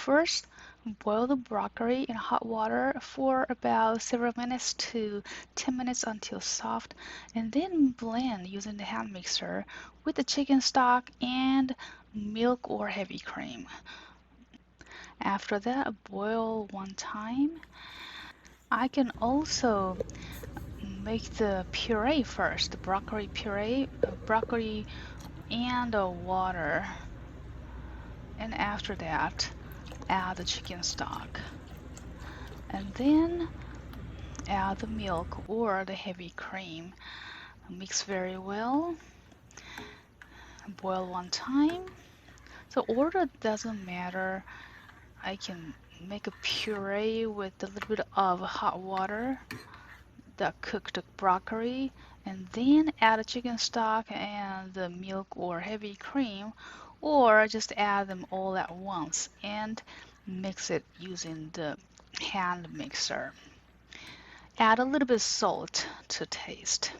First, boil the broccoli in hot water for about several minutes to 10 minutes until soft, and then blend using the hand mixer with the chicken stock and milk or heavy cream. After that, boil one time. I can also make the puree first, the broccoli puree, broccoli and water. And after that, add the chicken stock. And then add the milk or the heavy cream. Mix very well. Boil one time. So order doesn't matter. I can make a puree with a little bit of hot water, the cooked broccoli, and then add a chicken stock and the milk or heavy cream, or just add them all at once and mix it using the hand mixer. Add a little bit of salt to taste.